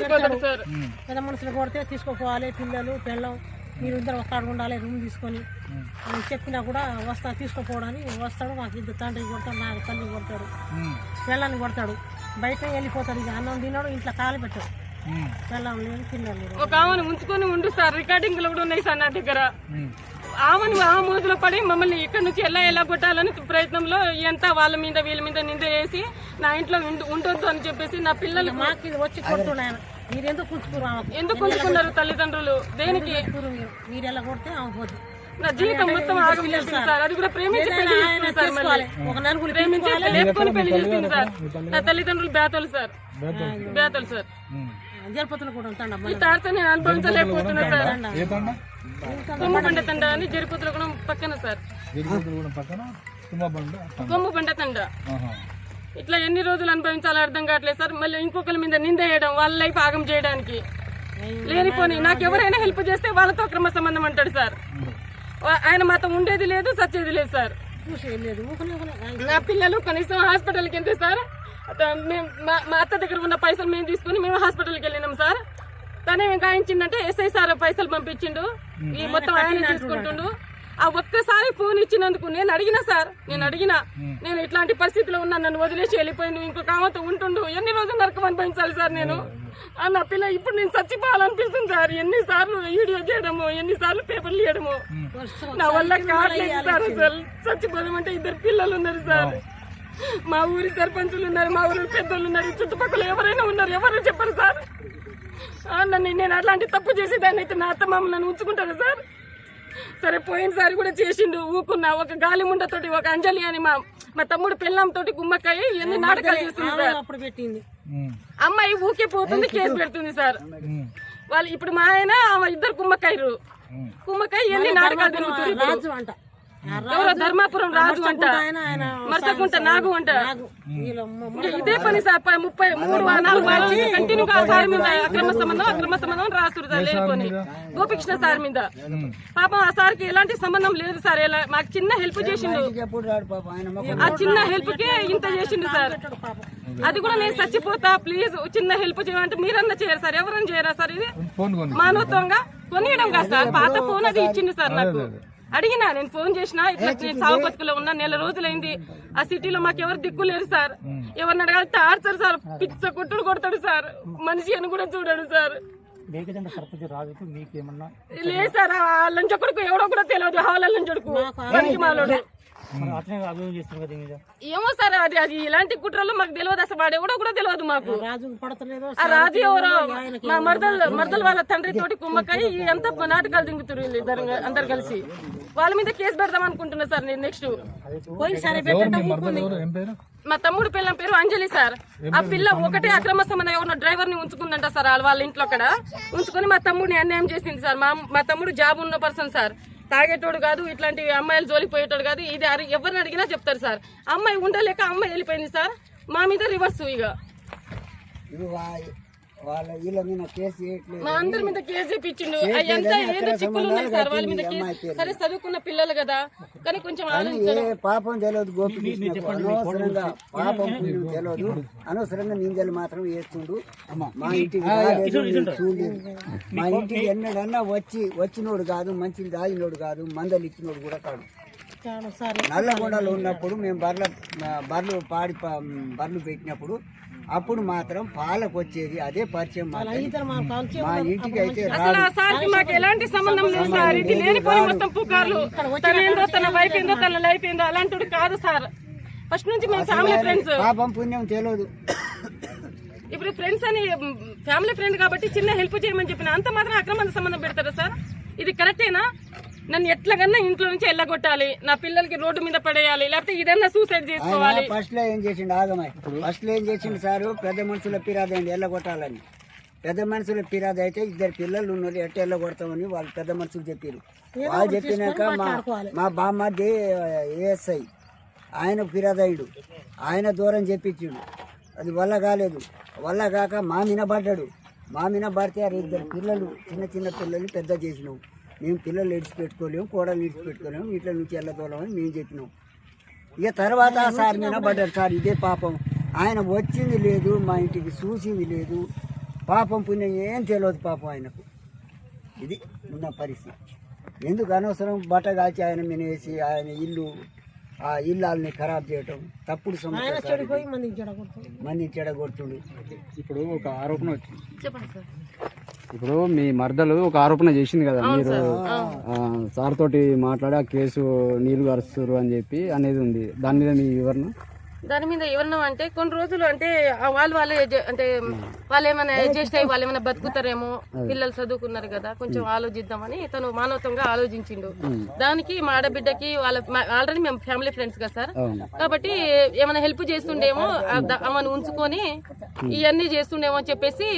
పెద్ద మనుషులు కొడితే తీసుకోపోవాలి, పిల్లలు పెళ్ళం మీరు ఇద్దరు ఒక్కడ ఉండాలి రూమ్ తీసుకొని చెప్పినా కూడా వస్తా తీసుకోపోవడానికి వస్తాడు. మాకు ఇద్దరు తండ్రి కొడతాడు, నాకు తల్లి కొడతాడు, పిల్లల్ని కొడతాడు, బయట వెళ్ళిపోతాడు. ఇక అన్నం తిన్నాడు, ఇంట్లో కాలు పెట్టాడు. పిల్లలు లేదు, పిల్లలు లేదు. ఒక ఆమెను ఉంచుకొని ఉండు సార్, రికార్డింగ్లు కూడా ఉన్నాయి సార్ నా దగ్గర. ఆమెను ఆ మోజులో పడి మమ్మల్ని ఇక్కడ నుంచి ఎలా కొట్టాలని ప్రయత్నంలో ఎంత వాళ్ళ మీద వీళ్ళ మీద నింద వేసి నా ఇంట్లో ఉండొద్దు అని చెప్పేసి నా పిల్లలు మాకు ఇది వచ్చి కొడుతున్నాను. మీరు ఎందుకు ఉంచుకున్నారు తల్లిదండ్రులు? దేనికి? మీరు ఎలా కొడితే ఆమె పోతుంది. నా జీవితం మొత్తం ఆగం చేసింది సార్. అది కూడా ప్రేమించి పెళ్లి చేస్తుంది సార్. మళ్ళీ ప్రేమించి లేపుకొని పెళ్లి చేస్తుంది సార్. నా తల్లిదండ్రులు బేతలు సార్, బేతలు సార్. జరుపతులు కూడా ఈ తాడితో నేను అనుభవించలేకపోతున్నా సార్. కొమ్ముబండ తండ అని జరుపతులు కూడా పక్కన సార్, కొమ్ముబండ తండ. ఇట్లా ఎన్ని రోజులు అనుభవించాలో అర్థం కావట్లేదు సార్. మళ్ళీ ఇంకొకరి మీద నింద వేయడం, వాళ్ళ లైఫ్ ఆగం చేయడానికి లేనిపోని. నాకు ఎవరైనా హెల్ప్ చేస్తే వాళ్ళతో అక్రమ సంబంధం అంటాడు సార్. ఆయన మాతో ఉండేది లేదు, సచ్చేది లేదు సార్. నా పిల్లలు కనీసం హాస్పిటల్కి వెళ్తే సార్, మా అత్త దగ్గర ఉన్న పైసలు మేము తీసుకుని మేము హాస్పిటల్కి వెళ్ళినాం సార్. తనే గాయించిందంటే ఎస్ఐ సార్ పైసలు పంపించిండు, ఈ మొత్తం ఆయన తీసుకుంటుండు. ఆ ఒక్కసారి ఫోన్ ఇచ్చినందుకు నేను అడిగినా సార్, నేను ఇట్లాంటి పరిస్థితిలో ఉన్నా, నన్ను వదిలేసి వెళ్ళిపోయిండు, ఇంకొక ఆమెతో ఉంటుండు, ఎన్ని రోజులు నరకం అనుభవించాలి సార్ నేను. నా పిల్ల ఇప్పుడు నేను చచ్చిపోవాలనిపిస్తుంది సార్. ఎన్నిసార్లు వీడియో చేయడము, ఎన్నిసార్లు పేపర్లు ఇవ్వడము నా వల్ల కావట్లేదు సార్. అసలు చచ్చిపోదామంటే ఇద్దరు పిల్లలు ఉన్నారు సార్. మా ఊరి సర్పంచులు ఉన్నారు, మా ఊరి పెద్దలు ఉన్నారు, చుట్టుపక్కల ఎవరైనా ఉన్నారు, ఎవరు చెప్పరు సార్. నేను అట్లాంటి తప్పు చేసేదాన్ని అయితే నా అత్త మామూలు నన్ను ఉంచుకుంటారు సార్. సరే పోయినసారి కూడా చేసిండు, ఊకున్నా. ఒక గాలి ముండతోటి, ఒక అంజలి అని మా తమ్ముడు పెళ్ళంతో గుమ్మకాయ ఎన్ని నాటకాలు చేస్తుంది సార్. అమ్మాయి ఊకే పోతుంది, కేసు పెడుతుంది సార్. వాళ్ళు ఇప్పుడు మా ఆయన ఇద్దరు కుమ్మకాయ ఎన్ని నాటకాలు తిరుగుతుంది. ఎవరో ధర్మాపురం రాజు అంట, మర్చకుంట నాగు అంట. ఇదే పని సార్. 33 కంటిన్యూగా సార్ మీద అక్రమ సంబంధం రాస్తున్నారు సార్. లేకపోని గోపికృష్ణ సార్ మీద పాపం ఆ సార్కి ఎలాంటి సంబంధం లేదు సార్. మాకు చిన్న హెల్ప్ చేసిండు, ఆ చిన్న హెల్ప్ కే ఇంత చేసిండు సార్. అది కూడా నేను చచ్చిపోతా ప్లీజ్ చిన్న హెల్ప్ చేయమంటే మీరన్నా చేయరు సార్, ఎవరన్నా చేయరా సార్? ఇది మానవత్వంగా కొనియడం కాదు సార్. పాత ఫోన్ అది ఇచ్చింది సార్ నాకు. అడిగినా, నేను ఫోన్ చేసినా, ఇట్లా నేను సాగు బతుకులో ఉన్నా, నెల రోజులైంది. ఆ సిటీలో మాకు ఎవరు దిక్కు లేరు సార్. ఎవరిని అడగాలి టార్చర్ సార్, పిచ్చ కొట్టుడు కొడతాడు సార్, మనిషి అని కూడా చూడాడు సార్. లేదు సార్, లంచ కొడుకు ఎవడో కూడా తెలియదు, హాల లంచ కొడుకు మాలోడు. ఏమో సార్, అది ఇలాంటి కుట్రలు మాకు తెలియదు అసలు. వాడు ఎవడో కూడా తెలియదు మాకు. ఆ రాజు ఎవరో మా మరదల వాళ్ళ తండ్రి తోటి కుమ్మకాయ ఎంత నాటకాలు దింగుతారు వీళ్ళు అందరు కలిసి. వాళ్ళ మీద కేసు పెడదాం అనుకుంటున్నా సార్ నేను. నెక్స్ట్ మా తమ్ముడు పిల్ల పేరు అంజలి సార్. ఆ పిల్ల ఒకటే అక్రమ సంబంధం ఎవరినో డ్రైవర్ ని ఉంచుకుందంట సార్ వాళ్ళ ఇంట్లో. అక్కడ ఉంచుకొని మా తమ్ముడిని అన్యాయం చేసింది సార్. మా తమ్ముడు జాబ్ ఉన్న పర్సన్ సార్, తాగేటోడు కాదు, ఇట్లాంటి అమ్మాయిలు జోలిపోయేటోడు కాదు. ఇది ఎవరిని అడిగినా చెప్తారు సార్. అమ్మాయి ఉండలేక అమ్మాయి వెళ్ళిపోయింది సార్. మా మీద రివర్స్ ఇక మా అందరి మీద కేసు చేపించిండు. అయ్యంతా ఏదో చిక్కులు ఉన్నాయి సార్ వాళ్ళ మీద కేసు. సరే చదువుకున్న పిల్లలు కదా, కానీ కొంచెం పాపం తెలియదు గోపికృష్ణ, అనవసరంగా పాపం తెలియదు, అనవసరంగా నిందలు మాత్రం వేస్తుండు. మా ఇంటికి చూడలేదు, మా ఇంటికి ఎన్నడన్నా వచ్చినోడు కాదు, మంచిది తాగినోడు కాదు, మందలు ఇచ్చినోడు కూడా కాదు. నల్లగొండలో ఉన్నప్పుడు మేము బర్రెలు పెట్టినప్పుడు అప్పుడు మాత్రం పాలకు వచ్చేది, అదే పరిచయం. మా ఇంటికి అయితే మాకు ఎలాంటి సంబంధం లేదు సార్. ఇది లేనిపోయి మొత్తం పుకార్లు, తనేందో తన వైఫ్ ఏందో తన లైఫ్ ఏందో అలాంటి కాదు సార్. ఫస్ట్ నుంచి మేము ఫ్యామిలీ ఫ్రెండ్స్. పాపం పుణ్యం తెలియదు. ఇప్పుడు ఫ్రెండ్స్ అని ఫ్యామిలీ ఫ్రెండ్ కాబట్టి చిన్న హెల్ప్ చేయమని చెప్పిన అంత మాత్రం అక్రమ సంబంధం పెడతారా సార్? ఇది కరెక్టేనా? నన్ను ఎట్లాగన్నా ఇంట్లో నుంచి ఎల్లగొట్టాలి, నా పిల్లలకి రోడ్డు మీద పడేయాలి, లేకపోతే ఇదన్నా సూసైడ్ చేసుకోవాలి. ఫస్ట్ లో ఏం చేసిండు ఆగమాయ్, ఫస్ట్ లో ఏం చేసిండు సారు, పెద్ద మనుషుల ఫిర్యాదు అయింది ఎల్లగొట్టాలని. పెద్ద మనుషుల ఫిర్యాదు అయితే ఇద్దరు పిల్లలు ఉన్నారు, ఎట్ట ఎల్లగొడతామని వాళ్ళు పెద్ద మనుషులు చెప్పారు. వాళ్ళు చెప్పినాక మా బామ్మది ఏఎస్ఐ ఆయన ఫిర్యాదు అయ్యాడు, ఆయన దూరం చెప్పించిండు. అది వల్ల కాలేదు, వల్ల కాక మా మీద పడ్డాడు. మా మీద పడితే అరే ఇద్దరు పిల్లలు చిన్న పిల్లల్ని పెద్ద చేసినాం, మేము పిల్లలు విడిచిపెట్టుకోలేము, కోడలు విడిచిపెట్టుకోలేము, ఇంట్లో నుంచి వెళ్ళదోలేమని మేము చెప్పినాం. ఇక తర్వాత సార్ మీద పడ్డారు సార్. ఇదే పాపం, ఆయన వచ్చింది లేదు, మా ఇంటికి చూసింది లేదు, పాపం పుణ్యం ఏం తెలియదు పాపం ఆయనకు. ఇది ఉన్న పరిస్థితి. ఎందుకు అనవసరం బట్ట కాల్చి ఆయన మీద వేసి ఆయన ఆ ఇల్లాలని ఖరాబ్ చేయటం తప్పుడు మంది చెడగొడుతుడు. ఇప్పుడు ఒక ఆరోపణ వచ్చింది. చెప్పండి సార్. ఇప్పుడు మీ మరదలు ఒక ఆరోపణ చేసింది కదా, మీరు సార్ తోటి మాట్లాడి ఆ కేసు నీళ్లు గరుస్తారు అని చెప్పి అనేది ఉంది. దాని మీద మీ వివరణ? దాని మీద ఎవరన్నా అంటే కొన్ని రోజులు అంటే వాళ్ళే అంటే వాళ్ళు ఏమైనా అడ్జస్ట్ అయ్యి వాళ్ళు ఏమైనా బతుకుతారేమో, పిల్లలు చదువుకున్నారు కదా కొంచెం ఆలోచిద్దామని తను మానవతంగా ఆలోచించిండు. దానికి మా ఆడబిడ్డకి వాళ్ళ ఆల్రెడీ మేము ఫ్యామిలీ ఫ్రెండ్స్ కదా సార్, కాబట్టి ఏమైనా హెల్ప్ చేస్తుండేమో ఆమెను ఉంచుకొని ఇవన్నీ చేస్తుండేమో అని చెప్పేసి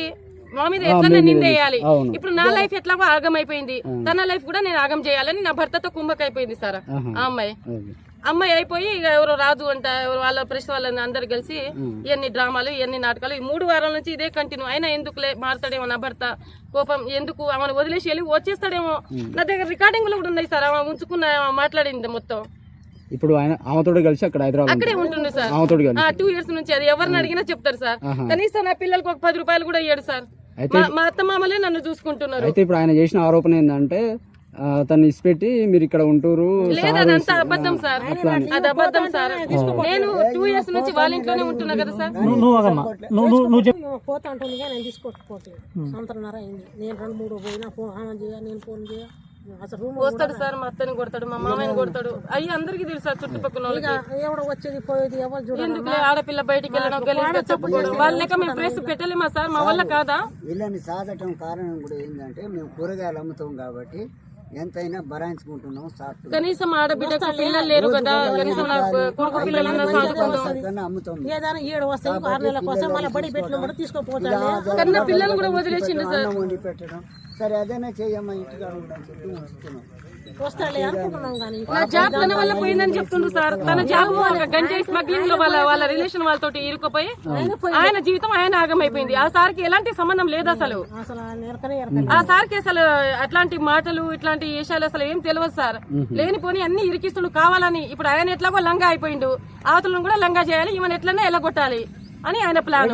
మా మీద ఎట్లా నిందేయాలి. ఇప్పుడు నా లైఫ్ ఎట్లాగో ఆగం అయిపోయింది, తన లైఫ్ కూడా నేను ఆగం చేయాలని నా భర్తతో కుంభకైపోయింది సార్. ఆ అమ్మాయి అయిపోయి ఇక ఎవరో రాజు అంట, ఎవరు వాళ్ళ ప్రెస్ వాళ్ళని అందరు కలిసి ఇవన్నీ డ్రామాలు ఇవన్నీ నాటకాలు ఈ 3 వారాల నుంచి ఇదే కంటిన్యూ. అయినా ఎందుకులే మారుతాడేమో నా భర్త, కోపం ఎందుకు ఆమెను వదిలేసి వెళ్ళి వచ్చేస్తాడేమో. నా దగ్గర రికార్డింగ్లు కూడా ఉన్నాయి సార్, ఆమె ఉంచుకున్న మాట్లాడింది మొత్తం. ఇప్పుడు ఆమెతో కలిసి అక్కడ హైదరాబాద్ అక్కడే ఉంటుండే సార్ 2 years నుంచి. అది ఎవరిని అడిగినా చెప్తారు సార్. కనీసం నా పిల్లలకు ఒక 10 రూపాయలు కూడా ఇయ్యాడు సార్. మా అత్త మామలే నన్ను చూసుకుంటున్నారు. అయితే ఇప్పుడు ఆయన చేసిన ఆరోపణ ఏంటంటే తను ఇచ్చిపెట్టి మీరు ఇక్కడ ఉంటూరు. లేదు, అదంతా అబద్ధం సార్, అది అబద్ధం సార్. నేను 2 years నుంచి వాళ్ళ ఇంట్లోనే ఉంటున్నా కదా సార్. పోతా ఉంటుంది నేను తీసుకోకపోతే సంవత్సరంన్నర అయింది. నేను 2-3 పోయినా నేను ఫోన్ చేయ వస్తాడు సార్, మా అత్తని కొడతాడు, మా మామయ్యని కొడతాడు. అయ్యి అందరికి తెలుసు సార్ చుట్టుపక్కల వాళ్ళకి. ఎవడో వచ్చేది పోయేది ఎవరు ఎందుకులే ఆడపిల్ల బయటికి వెళ్ళడం గలీజ్గా చెప్పుకోవడం. వాళ్ళ లెక్క మేము ప్రెస్ పెట్టలేమా సార్, మా వల్ల కాదా? వీళ్ళని సాధటం కారణం కూడా ఏంటంటే మేము కూరగాయలు అమ్ముతాం కాబట్టి ఎంతైనా భరాయించుకుంటున్నాం. కనీసం ఆడబిడ్డకు పిల్లలు లేరు కదా, కనీసం నా కొడుకు పిల్లలన్నా సాదుకుంటాం. అమ్ముతాం. ఏదైనా 7 వస్తాయి 6 నెలల కోసం మళ్ళీ బడి పెట్టిన కూడా తీసుకోపోతాడు. కన్నా పిల్లలు కూడా వదిలేసిండు సార్. వండి పెట్టడం సరే అదేనా చెయ్యమ్మా ఇంటికాడ ఉండని చెప్పి ఉంచుతున్నాం. వస్తాడులే అనుకుంటున్నాం కానీ నా జాబ్ తన వల్ల పోయిందని చెప్తుండ్రు సార్. తన జాబ్ గంజాయి స్మగ్లింగ్ లో వాళ్ళ రిలేషన్ వాళ్ళతో ఇరుక్కుపోయి ఆయన జీవితం ఆయన ఆగమైపోయింది. ఆ సార్కి ఎలాంటి సంబంధం లేదు అసలు. ఆ సార్కి అసలు అట్లాంటి మాటలు ఇట్లాంటి విషయాలు అసలు ఏం తెలియదు సార్. లేనిపోని అన్ని ఇరికిస్తుండు కావాలని. ఇప్పుడు ఆయన ఎట్లాగో లంగా అయిపోయిండు, అవతలను కూడా లంగా చేయాలి, ఈమెను ఎట్లన్నా ఎల్లగొట్టాలి అని ఆయన ప్లాన్.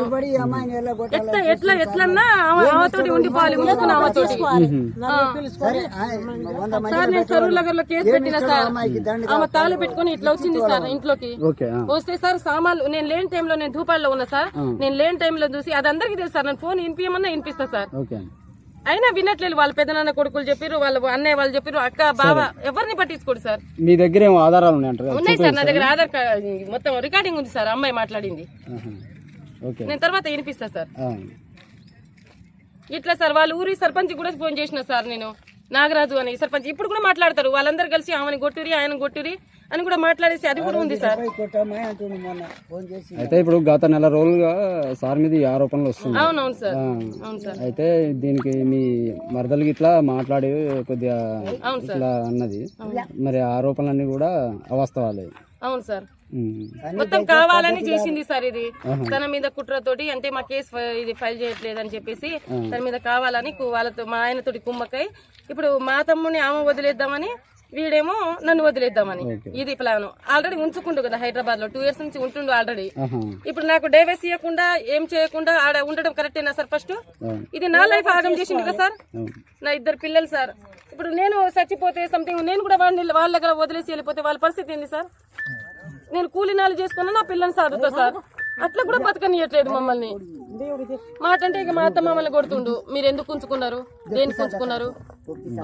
ఎట్లన్నా ఆమెతోటి ఉండిపోవాలి, ఉంచుకున్న ఆమెతోటి. సార్ నేను సరూర్ నగర్ లో కేసు పెట్టిన సార్. ఆమె తాళి పెట్టుకుని ఇట్లా వచ్చింది సార్ ఇంట్లోకి. వస్తే సార్ సామాన్లు నేను లేని టైంలో నేను ధూపాల్లో ఉన్నా సార్. నేను లేని టైంలో చూసి అది అందరికీ తెలుసు సార్. నేను ఫోన్ వినిపించమన్నా వినిపిస్తా సార్. అయినా వినట్లేదు. వాళ్ళ పెద్దనాన్న కొడుకులు చెప్పారు, వాళ్ళ అన్నయ్య వాళ్ళు చెప్పారు, అక్క బావ ఎవరిని పట్టించుకోడు సార్. మీ దగ్గర ఏమో ఆధారాలు ఉన్నాయి సార్. నా దగ్గర ఆధార్ కార్డ్ మొత్తం రికార్డింగ్ ఉంది సార్, అమ్మాయి మాట్లాడింది. నేను తర్వాత వినిపిస్తా సార్. ఇట్లా సార్ వాళ్ళ ఊరి సర్పంచ్ కూడా ఫోన్ చేసిన సార్ నేను, నాగరాజు అని సర్పంచ్. ఇప్పుడు కూడా మాట్లాడతారు వాళ్ళందరూ కలిసి ఆమెను కొట్టురి ఆయన కొట్టురి అని కూడా మాట్లాడేసి అది కూడా ఉంది సార్. అయితే ఇప్పుడు గత 4 రోజులుగా సార్ మీద ఈ ఆరోపణలు వస్తున్నాయి. అవునవును సార్, అవును సార్. అయితే దీనికి మీ మరదలకి ఇట్లా మాట్లాడి కొద్దిగా ఇట్లా అన్నది, మరి ఆరోపణలన్నీ కూడా అవాస్తవాలే. అవును సార్, మొత్తం కావాలని చేసింది సార్. ఇది తన మీద కుట్రతోటి అంటే మా కేసు ఇది ఫైల్ చేయట్లేదు అని చెప్పేసి తన మీద కావాలని వాళ్ళతో మా ఆయనతోటి కుమ్మకై ఇప్పుడు మా తమ్ముని ఆమె వదిలేద్దామని, వీడేమో నన్ను వదిలేద్దామని. ఇది ప్లాన్. ఆల్రెడీ ఉంచుకుంటు కదా హైదరాబాద్ లో 2 years నుంచి ఉంటుండు ఆల్రెడీ. ఇప్పుడు నాకు డైవర్స్ ఇవ్వకుండా ఏం చేయకుండా ఆడ ఉండడం కరెక్టేనా సార్? ఫస్ట్ ఇది నా లైఫ్ ఆగం చేసిండు కదా సార్. నా 2 పిల్లలు సార్. ఇప్పుడు నేను చచ్చిపోతే సంథింగ్ నేను కూడా వాళ్ళ దగ్గర వదిలేసి వెళ్ళిపోతే వాళ్ళ పరిస్థితి ఏంది సార్? నేను కూలీనాలు చేసుకున్నా నా పిల్లల్ని సాదుతా సార్. అట్లా కూడా బతకనియట్లేదు మమ్మల్ని. మాట అంటే ఇక మా అత్త మమ్మల్ని కొడుతుండు. మీరు ఎందుకు ఉంచుకున్నారు, దేనికి ఉంచుకున్నారు,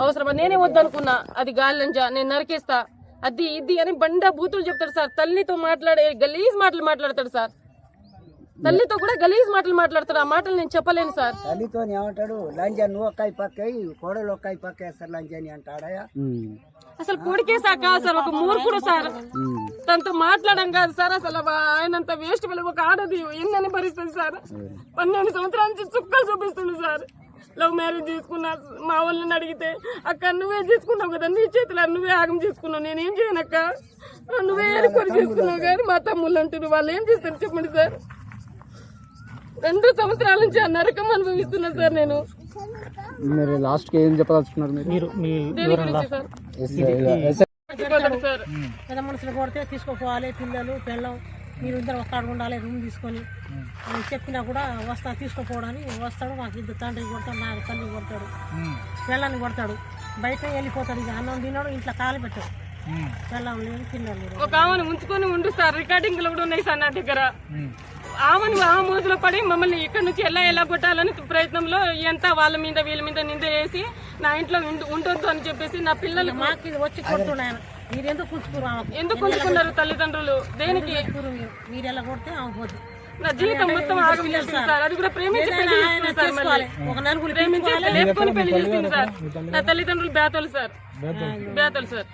అవసరమా? నేనే వద్దనుకున్నా, అది గాలింజా నేను నరికేస్తా, అది ఇది అని బండా బూతులు చెప్తాడు సార్. తల్లితో మాట్లాడే గలీజ్ మాటలు మాట్లాడతాడు సార్. తల్లితో కూడా గలీజ్ మాటలు మాట్లాడతాడు. ఆ మాటలు నేను చెప్పలేను సార్. తల్లితో ఏమంటాడు, లంజా నువ్వు ఒక్కాయి పక్క కోడలు ఒక్కాయి పక్క వేస్తారు లంజని అంటాడా? అసలు పొడికేసాక సార్ ఒక మూర్ఖుడు సార్. తనతో మాట్లాడడం కాదు సార్. అసలు ఆయనంత వేస్ట్ ఒక ఆడది ఏందని భరిస్తుంది సార్. 12 సంవత్సరాల నుంచి చుక్కలు చూపిస్తుంది సార్. లవ్ మ్యారేజ్ చేసుకున్నా. మా వాళ్ళని అడిగితే అక్క నువ్వే చేసుకున్నావు కదా, నీ చేతులు నువ్వే ఆగం చేసుకున్నావు, నేనేం చేయనక్క, నువ్వే ఏడుకొని చేసుకున్నావు కానీ మా తమ్ముళ్ళు అంటున్నారు. వాళ్ళు ఏం చేస్తారు చెప్పండి సార్? 2 సంవత్సరాల నుంచి ఆ నరకం అనుభవిస్తున్నా సార్ నేను. మీరు లాస్ట్ కి ఏం చెప్పదలుచుకున్నారు? పెద్ద మనుషులు కొడితే తీసుకోపోవాలి, పిల్లలు పెళ్ళం మీరు ఇద్దరు ఒక్కడ ఉండాలి రూమ్ తీసుకొని అని చెప్పినా కూడా వస్తా తీసుకుపోవడానికి వస్తాడు. మాకు ఇద్దరు తండ్రి కొడతాడు, నాకు తల్లి కొడతాడు, పిల్లని కొడతాడు. బయట వెళ్ళిపోతాడు. ఇక అన్నం తిన్నాడు, ఇంట్లో కాలు పెట్టాడు. పిల్లలు లేదు, పిల్లలు లేదు. ఒక ఆమెను ఉంచుకొని ఉండు సార్, రికార్డింగ్ లో కూడా ఉన్నాయి సార్ నా దగ్గర. ఆమెను ఆ మోజులో పడి మమ్మల్ని ఇక్కడ నుంచి ఎలా కొట్టాలని ప్రయత్నంలో ఎంత వాళ్ళ మీద వీళ్ళ మీద నింద వేసి నా ఇంట్లో ఉండొద్దు అని చెప్పేసి నా పిల్లలు మాకు ఇది వచ్చి కొడుతున్నాయన. మీరు ఎందుకు ఉంచుకున్నారు? ఎందుకు ఉంచుకున్నారు తల్లిదండ్రులు? దేనికి? మీరు ఎలా కొడితే ఆమె పోతుంది. నా జీవితం మొత్తం ఆగం చేస్తుంది సార్. అది కూడా ప్రేమించి పెళ్లి చేస్తుంది సార్. మళ్ళీ ఒక నలుగురు ప్రేమించి లేపుకొని పెళ్లి చేస్తుంది సార్. నా తల్లిదండ్రులు బేతలు సార్, బేతలు సార్.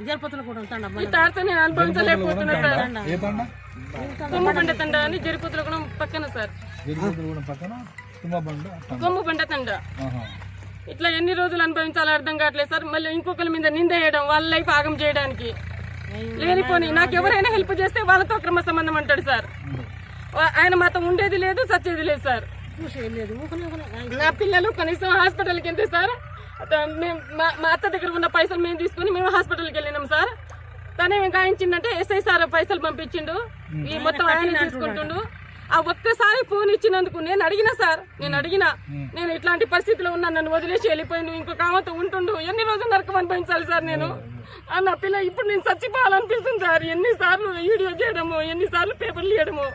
జరపతులు కూడా ఉంటాడు. ఈ తారతో నేను అనుభవించలేకపోతున్నా సార్. కొమ్ముబండ తండ అని జరిపోతుల కూడా పక్కన సార్, కొమ్ముబండ తండ. ఇట్లా ఎన్ని రోజులు అనుభవించాలో అర్థం కావట్లేదు సార్. మళ్ళీ ఇంకొకరి మీద నింద వేయడం, వాళ్ళ లైఫ్ ఆగం చేయడానికి. లేనిపోని నాకు ఎవరైనా హెల్ప్ చేస్తే వాళ్ళతో అక్రమ సంబంధం అంటాడు సార్. ఆయన మాతో ఉండేది లేదు, చచ్చేది లేదు సార్. నా పిల్లలు కనీసం హాస్పిటల్కి వెళ్తే సార్, మా అత్త దగ్గర ఉన్న పైసలు మేము తీసుకుని మేము హాస్పిటల్కి వెళ్ళినాం సార్. తనేం గాయించిందంటే ఎస్ఐ సార్ పైసలు పంపించిండు, ఈ మొత్తం ఆయన తీసుకుంటుండు. ఆ ఒక్కసారి ఫోన్ ఇచ్చినందుకు నేను అడిగినా సార్, నేను ఇట్లాంటి పరిస్థితిలో ఉన్నా, నన్ను వదిలేసి వెళ్ళిపోయిండు, ఇంకొక ఆమెతో ఉంటుండు. ఎన్ని రోజులు నరకం అనుభవించాలి సార్ నేను? నా పిల్ల ఇప్పుడు నేను చచ్చిపోవాలనిపిస్తుంది సార్. ఎన్నిసార్లు వీడియో చేయడము, ఎన్నిసార్లు పేపర్లు ఇవ్వడము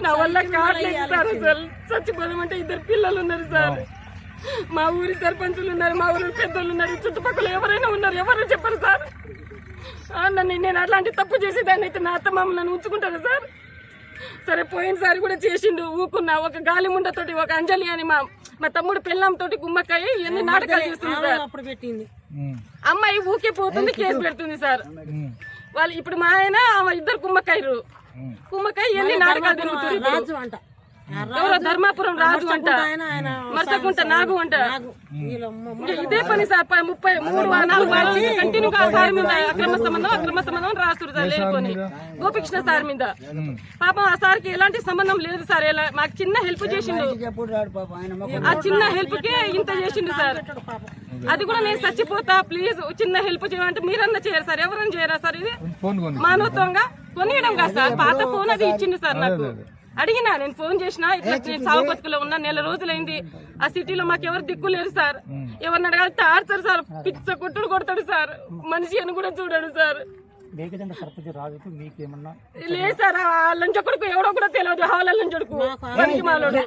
నా వల్ల కావట్లేదు సార్. అసలు చచ్చిపోదామంటే ఇద్దరు పిల్లలు ఉన్నారు సార్. మా ఊరి సర్పంచులు ఉన్నారు, మా ఊరి పెద్దలు ఉన్నారు, చుట్టుపక్కల ఎవరైనా ఉన్నారు, ఎవరు చెప్పరు సార్. నేను అట్లాంటి తప్పు చేసేదాన్ని అయితే నా అత్త మామ నన్ను ఉంచుకుంటారు సార్. సరే పోయినసారి కూడా చేసిండు, ఊకున్నా. ఒక గాలి ముండతోటి, ఒక అంజలి అని మా తమ్ముడు పెళ్ళంతో గుమ్మకాయ ఎన్ని నాటకాలు చేస్తుంది సార్. అమ్మాయి ఊకే పోతుంది, కేసు పెడుతుంది సార్. వాళ్ళు ఇప్పుడు మా ఆయన ఇద్దరు కుమ్మకాయ ఎన్ని నాటకాలు తిరుగుతుంది. ఎవరో ధర్మాపురం రాజు అంట, మర్సకుంట నాగు అంట. ఇదే పని సార్. 33-34 కంటిన్యూగా సార్ మీద అక్రమ సంబంధం రాస్తారు సార్. లేకొని గోపికృష్ణ సార్ మీద పాపం ఆ సార్కి ఎలాంటి సంబంధం లేదు సార్. మాకు చిన్న హెల్ప్ చేసిండు, ఆ చిన్న హెల్ప్ కే ఇంత చేసిండు సార్. అది కూడా నేను చచ్చిపోతా, ప్లీజ్ చిన్న హెల్ప్ చేయమంటే మీరన్నా చేయరు సార్, ఎవరన్నా చేయరా సార్? ఇది మానవత్వంగా కొనియడం కాదు సార్. పాత ఫోన్ అది ఇచ్చిండు సార్ నాకు. అడిగినా, నేను ఫోన్ చేసిన, ఇట్లా నేను సాగు బతుకులో ఉన్నా, నెల రోజులైంది. ఆ సిటీలో మాకు ఎవరు దిక్కు లేరు సార్. ఎవరిని అడగాలి టార్చర్ సార్, పిచ్చ కొట్టుడు కొడతాడు సార్, మనిషి అని కూడా చూడాడు సార్. లేదు సార్, ఆ లంచొక్కడికి ఎవడో కూడా తెలియదు, హావాల లంచొడుకు మనిషి మాలోడు.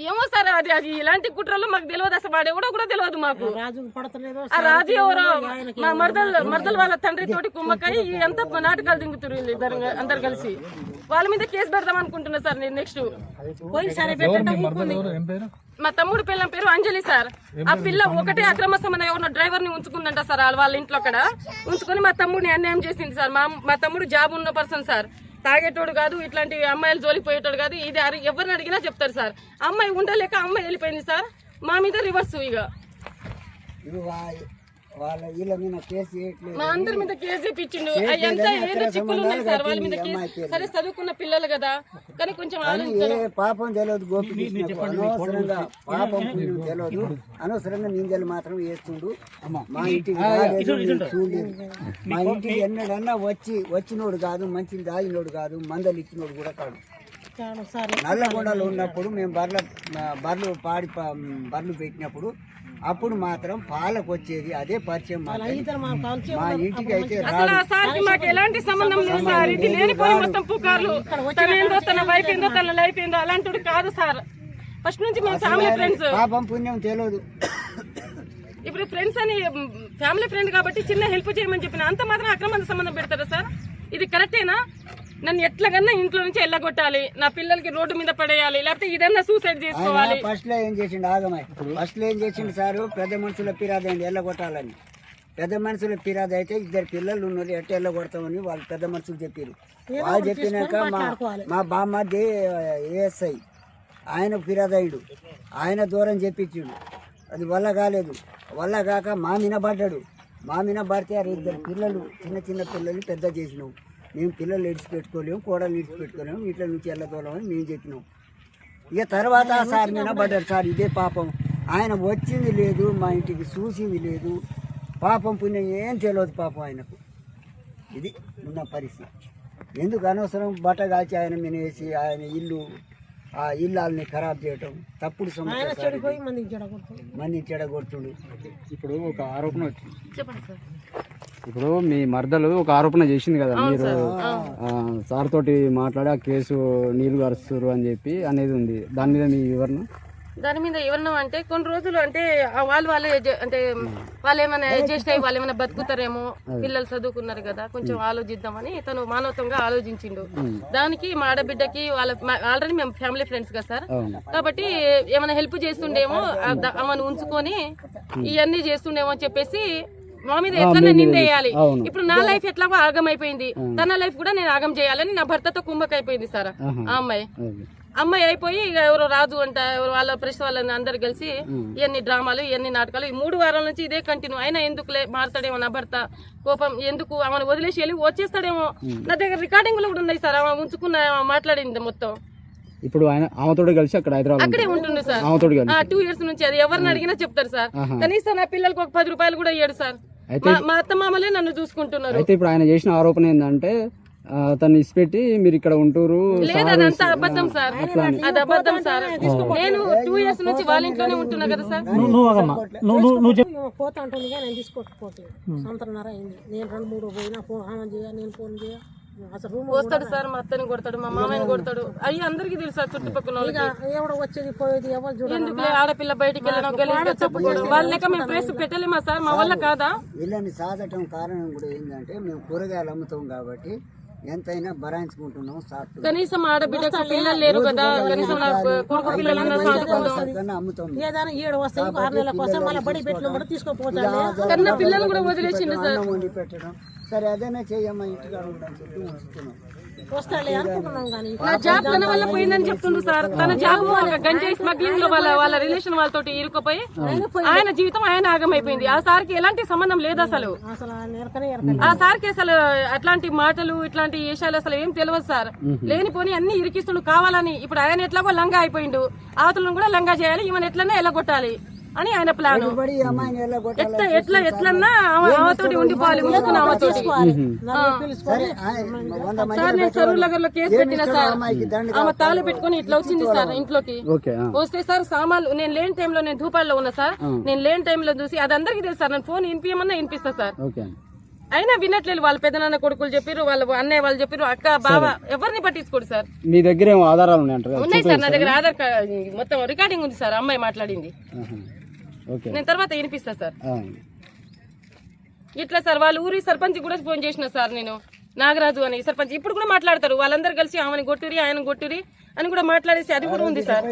ఏమో సార్, అది ఇలాంటి కుట్రలు మాకు తెలియదు అసలు. వాడు ఎవడో కూడా తెలియదు మాకు. ఆ రాజు ఎవరో మా మర్దలు వాళ్ళ తండ్రి తోటి కుమ్మకాయ ఎంత నాటకాలు దింగుతారు అందరు కలిసి. వాళ్ళ మీద కేసు పెడదాం అనుకుంటున్నా సార్ నేను. నెక్స్ట్ మా తమ్ముడు పిల్ల పేరు అంజలి సార్. ఆ పిల్ల ఒకటే అక్రమ సంబంధం ఎవరినో డ్రైవర్ ని ఉంచుకుందంట సార్ వాళ్ళ ఇంట్లో. అక్కడ ఉంచుకొని మా తమ్ముడిని అన్యాయం చేసింది సార్. మా తమ్ముడు జాబ్ ఉన్న పర్సన్ సార్, తాగేటోడు కాదు, ఇట్లాంటి అమ్మాయిలు జోలిపోయేటోడు కాదు. ఇది ఎవరిని అడిగినా చెప్తారు సార్. అమ్మాయి ఉండలేక అమ్మాయి వెళ్ళిపోయింది సార్. మా మీద రివర్స్ ఇక మా అందరి మీద కేసు చేపించిండు. ఎంత ఏదో చిక్కులు ఉన్నాయి సార్ వాళ్ళ మీద కేసు. సరే చదువుకున్న పిల్లలు కదా, కానీ కొంచెం పాపం తెలియదు గోపికృష్ణకు. అనవసరంగా పాపం తెలియదు, అనవసరంగా నిందలు మాత్రం వేస్తుండు. మా ఇంటికి చూడలేదు. మా ఇంటికి ఎన్నడన్నా వచ్చినోడు కాదు, మంచిని దాగినోడు కాదు, మందలు ఇచ్చినోడు కూడా కాదు. నల్లగొండలో ఉన్నప్పుడు మేము బర్రెలు పెట్టినప్పుడు అప్పుడు మాత్రం పాలకు వచ్చేది, అదే పరిచయం. మా ఇంటికి అయితే మాకు ఎలాంటి సంబంధం లేదు సార్. ఇది లేనిపోయి మొత్తం పుకార్లు. తనేందో తన వైఫ్ ఏందో తన లైఫ్ ఏందో అలాంటి కాదు సార్. ఫస్ట్ నుంచి మేము ఫ్యామిలీ ఫ్రెండ్స్. పాపం పుణ్యం తెలియదు. ఇప్పుడు ఫ్రెండ్స్ అని ఫ్యామిలీ ఫ్రెండ్ కాబట్టి చిన్న హెల్ప్ చేయమని చెప్పిన అంత మాత్రం అక్రమ సంబంధం పెడతారా సార్? ఇది కరెక్టేనా? నన్ను ఎట్లాగన్నా ఇంట్లో నుంచి ఎల్లగొట్టాలి, నా పిల్లలకి రోడ్డు మీద పడేయాలి, లేకపోతే ఇదన్నా సూసైడ్ చేసుకోవాలి. ఫస్ట్ లో ఏం చేసిండు ఆగమాయ్, ఫస్ట్ లో ఏం చేసిండు సారు, పెద్ద మనుషుల ఫిర్యాదు ఎల్లగొట్టాలని. పెద్ద మనుషుల ఫిర్యాదు అయితే ఇద్దరు పిల్లలు ఉన్నారు, ఎట్ట ఎల్లగొడతామని వాళ్ళు పెద్ద మనుషులు చెప్పారు. వాళ్ళు చెప్పినాక మా బామ్మది ఏఎస్ఐ ఆయన ఫిర్యాదు అయ్యాడు, ఆయన దూరం చెప్పించిండు. అది వల్ల కాలేదు. వల్ల కాక మా మీద పడ్డాడు. మా మీద పడితే ఆ ఇద్దరు పిల్లలు చిన్న పిల్లల్ని పెద్ద చేసినావు. మేము పిల్లలు ఇడిచిపెట్టుకోలేము, కోడలు ఇడిచిపెట్టుకోలేము, వీటిల నుంచి వెళ్ళదోలేమని మేము చెప్పినాం. ఇక తర్వాత సార్ మీద పడ్డారు సార్. ఇదే పాపం, ఆయన వచ్చింది లేదు, మా ఇంటికి చూసింది లేదు. పాపం పుణ్యం ఏం తెలియదు పాపం ఆయనకు. ఇది ఉన్న పరిస్థితి. ఎందుకు అనవసరం బట్ట కాల్చి ఆయన మీద వేసి ఆయన ఆ ఇల్లాలని ఖరాబ్ చేయటం, తప్పుడు ఆయన చెడిపోయి మందికి చెడగొడుతుంది. మంది చెడగొట్టుడు. ఇప్పుడు ఒక ఆరోపణ వచ్చింది. చెప్పండి సార్. ఇప్పుడు మీ మరదలు ఒక ఆరోపణ చేసింది కదా, మీరు సార్ తోటి మాట్లాడి ఆ కేసు నీళ్లు గారుస్తారు అని చెప్పి అనేది ఉంది. దాని మీద మీ వివరణ? దాని మీద ఎవరన్నా అంటే కొన్ని రోజులు అంటే అంటే వాళ్ళు ఏమైనా అడ్జస్ట్ అయ్యి వాళ్ళు ఏమైనా బతుకుతారేమో, పిల్లలు చదువుకున్నారు కదా కొంచెం ఆలోచిద్దామని తను మానవతంగా ఆలోచించిండు. దానికి మా ఆడబిడ్డకి వాళ్ళ ఆల్రెడీ మేము ఫ్యామిలీ ఫ్రెండ్స్ కదా సార్, కాబట్టి ఏమైనా హెల్ప్ చేస్తుండేమో ఆమెను ఉంచుకొని ఇవన్నీ చేస్తుండేమో అని చెప్పేసి మా మీద ఎట్లా నిందేయాలి. ఇప్పుడు నా లైఫ్ ఎట్లాగో ఆగం అయిపోయింది, తన లైఫ్ కూడా నేను ఆగం చేయాలని నా భర్తతో కుమ్మకైపోయింది సార్. ఆ అమ్మాయి అయిపోయి ఇక ఎవరో రాజు అంట, ఎవరు వాళ్ళ ప్రెస్ వాళ్ళని అందరు కలిసి ఇవన్నీ డ్రామాలు ఇవన్నీ నాటకాలు ఈ 3 వారాల నుంచి ఇదే కంటిన్యూ. అయినా ఎందుకులే మారుతాడేమో నా భర్త, కోపం ఎందుకు ఆమెను వదిలేసి వెళ్ళి వచ్చేస్తాడేమో. నా దగ్గర రికార్డింగ్ కూడా ఉన్నాయి సార్, ఆమె ఉంచుకున్న మాట్లాడింది మొత్తం. ఇప్పుడు ఆయన ఆమెతోటి కలిసి అక్కడ హైదరాబాద్ అక్కడే ఉంటుండే సార్. 2 years నుంచి అది ఎవరిని అడిగినా చెప్తారు సార్. కనీసం నా పిల్లలకు ఒక 10 రూపాయలు కూడా ఇయ్యాడు సార్. మా అత్త మామలే నన్ను చూసుకుంటున్నారు. అయితే ఇప్పుడు ఆయన చేసిన ఆరోపణ ఏంటంటే తను ఇచ్చిపెట్టి మీరు ఇక్కడ ఉంటూరు. లేదంతా అబద్ధం సార్, అది అబద్ధం సార్. నేను 2 years నుంచి వాళ్ళ ఇంట్లోనే ఉంటున్నా కదా సార్. పోతా ఉంటుంది కానీ నేను తీసుకోకపోతే సంవత్సరంన్నర అయింది. నేను 2-3 పోయినా నేను ఫోన్ చేయ అసలు రూమ్ వస్తాడు సార్, మా అత్తని కొడతాడు, మా మామయ్యని కొడతాడు. అయ్యి అందరికి తెలుసు సార్ చుట్టుపక్కల వాళ్ళకి. ఎవడో వచ్చేది పోయేది ఎవరు చూడాలి. ఎందుకులే ఆడపిల్ల బయటికి వెళ్ళడం గలీజ్గా చెప్పుకోవడం, వాళ్ళ లెక్క మేము ప్లేస్ పెట్టలేమా సార్, మా వల్ల కాదా? వీళ్ళని సాధటం కారణం కూడా ఏంటంటే మేము కూరగాయలు అమ్ముతాం కాబట్టి ఎంతైనా భరాయించుకుంటున్నాం. కనీసం ఆడబిడ్డకు పిల్లలు లేరు కదా, కనీసం కొడుకు పిల్లలన్నా సాదుకుంటాం. అమ్ముతాం. ఏదైనా 7 వస్తాయి 6 నెలల కోసం మళ్ళీ బడి పెట్టిన కూడా తీసుకోపోతాను. కన్నా పిల్లలు కూడా వదిలేసిండు సార్. వండి పెట్టడం సరే అదేనా చెయ్యమ్మా ఇంటికాడ ఉండని చెప్పి ఉంచుతున్నాం. వస్తాడులే అనుకుంటున్నాం కానీ నా జాబ్ తన వల్ల పోయిందని చెప్తుండ్రు సార్. తన జాబ్ గంజాయి స్మగ్లింగ్ లో వాళ్ళ రిలేషన్ వాళ్ళతోటి ఇరుక్కుపోయి ఆయన జీవితం ఆయన ఆగమైపోయింది. ఆ సార్కి ఎలాంటి సంబంధం లేదు అసలు. ఆ సార్కి అసలు అట్లాంటి మాటలు ఇట్లాంటి విషయాలు అసలు ఏం తెలియదు సార్. లేనిపోని అన్ని ఇరికిస్తుండు కావాలని. ఇప్పుడు ఆయన ఎట్లాగో లంగా అయిపోయిండు, అవతలను కూడా లంగా చేయాలి, ఈమెను ఎట్లన్నా ఎల్లగొట్టాలి అని ఆయన ప్లాన్. ఎట్లన్నా ఆమెతోటి ఉండిపోవాలి, ఉంచుకున్న ఆమెతోటి. సార్ నేను సరూర్ నగర్ లో కేసు పెట్టిన సార్, ఆమె తాళి పెట్టుకుని ఇట్లా వచ్చింది సార్ ఇంట్లోకి. వస్తే సార్ సామాన్లు నేను లేని టైంలో నేను ధూపాల్లో ఉన్నా సార్, నేను లేని టైంలో చూసి అది అందరికీ తెలుసు సార్. నేను ఫోన్ వినిపించమన్నా వినిపిస్తా సార్, అయినా వినట్లేదు. వాళ్ళ పెద్దనాన్న కొడుకులు చెప్పారు, వాళ్ళ అన్నయ్య వాళ్ళు చెప్పారు, అక్క బావ ఎవరిని పట్టించుకోడు సార్. మీ దగ్గర ఆధారాలు ఉన్నాయి సార్, నా దగ్గర ఆధార్ కార్డ్ మొత్తం రికార్డింగ్ ఉంది సార్. అమ్మాయి మాట్లాడింది నేను తర్వాత వినిపిస్తా సార్. ఇట్లా సార్ వాళ్ళ ఊరి సర్పంచ్ కూడా ఫోన్ చేసిన సార్ నేను, నాగరాజు అని సర్పంచ్. ఇప్పుడు కూడా మాట్లాడతారు, వాళ్ళందరూ కలిసి ఆమెను కొట్టురి ఆయన కొట్టురి అని కూడా మాట్లాడేసి అది కూడా ఉంది సార్.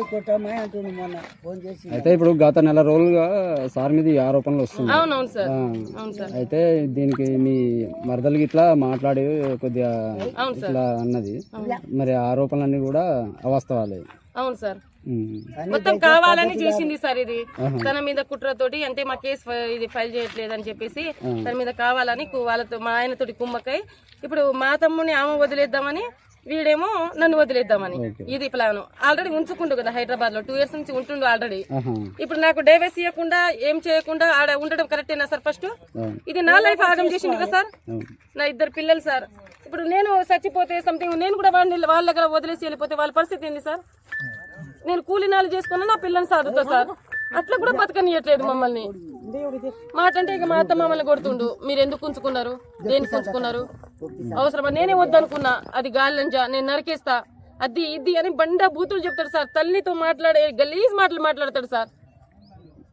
అయితే ఇప్పుడు గత నెల రోజులుగా సార్ మీద ఈ ఆరోపణలు వస్తున్నాయి. అవునవును సార్, అవును సార్. అయితే దీనికి మీ మరదలకి ఇట్లా మాట్లాడి కొద్దిగా ఇట్లా అన్నది, మరి ఆరోపణలన్నీ కూడా అవాస్తవాలే. అవును సార్, మొత్తం కావాలని చేసింది సార్. ఇది తన మీద కుట్రతోటి, అంటే మా కేసు ఇది ఫైల్ చేయట్లేదు అని చెప్పేసి తన మీద కావాలని వాళ్ళతో మా ఆయనతోటి కుమ్మక్కై ఇప్పుడు మా తమ్ముని ఆమె వదిలేద్దామని, వీడేమో నన్ను వదిలేద్దామని. ఇది ప్లాన్. ఆల్రెడీ ఉంచుకుంటు కదా హైదరాబాద్ లో 2 years నుంచి ఉంటుండు ఆల్రెడీ. ఇప్పుడు నాకు డైవర్స్ ఇవ్వకుండా ఏం చేయకుండా ఆడ ఉండడం కరెక్టేనా సార్? ఫస్ట్ ఇది నా లైఫ్ ఆగం చేసింది కదా సార్. నా 2 పిల్లలు సార్. ఇప్పుడు నేను చచ్చిపోతే సంథింగ్ నేను కూడా వాళ్ళ దగ్గర వదిలేసి వెళ్ళిపోతే వాళ్ళ పరిస్థితి ఏంది సార్? నేను కూలినాలు చేసుకున్నా నా పిల్లల్ని సాదుతా సార్, అట్లా కూడా బతకనియట్లేదు మమ్మల్ని. మాట అంటే ఇక మా అత్త మమ్మల్ని కొడుతుండు, మీరు ఎందుకు ఉంచుకున్నారు, దేనికి ఉంచుకున్నారు, అవసరమా? నేనే వద్దనుకున్నా, అది గాలింజా నేను నరికేస్తా, అది ఇది అని బండా బూతులు చెప్తాడు సార్. తల్లితో మాట్లాడే గలీజ్ మాటలు మాట్లాడతాడు సార్,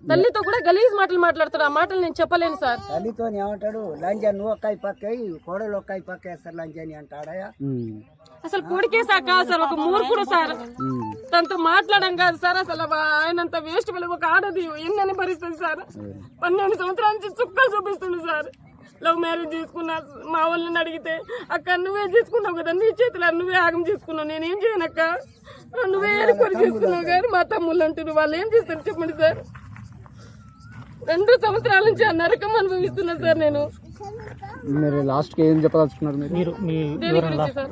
తల్లితో కూడా గలీజ్ మాటలు మాట్లాడతాడు. ఆ మాటలు నేను చెప్పలేను సార్. తల్లితో ఏమంటాడు, లంజా నువ్వు ఒక్కాయి పక్కయి కోడలు ఒక్కాయి పక్కేస్తారు లంజా అని అంటాడా? అసలు కొడుకేసా కాదు సార్, ఒక మూర్ఖుడు సార్. తనతో మాట్లాడడం కాదు సార్, అసలు ఆయనంత వేస్ట్ పిల్లలు ఒక ఆడది ఎన్నని భరిస్తుంది సార్. 12 సంవత్సరాల నుంచి చుక్కలు చూపిస్తుంది సార్. లవ్ మ్యారేజ్ చేసుకున్నా, మా వాళ్ళని అడిగితే అక్క నువ్వే చేసుకున్నావు కదా, నీ చేతులు నువ్వే ఆగం చేసుకున్నావు, నేనేం చేయనక్క, నువ్వే ఏడుకొని చేసుకున్నావు కానీ మా తమ్ముళ్ళు అంటున్నారు, వాళ్ళు ఏం చేస్తారు చెప్పండి సార్. 2 సంవత్సరాల నుంచి ఆ నరకం అనుభవిస్తున్నా సార్ నేను. మీరు లాస్ట్ కి ఏం చెప్పదలుచుకున్నారు? దేని గురించి సార్?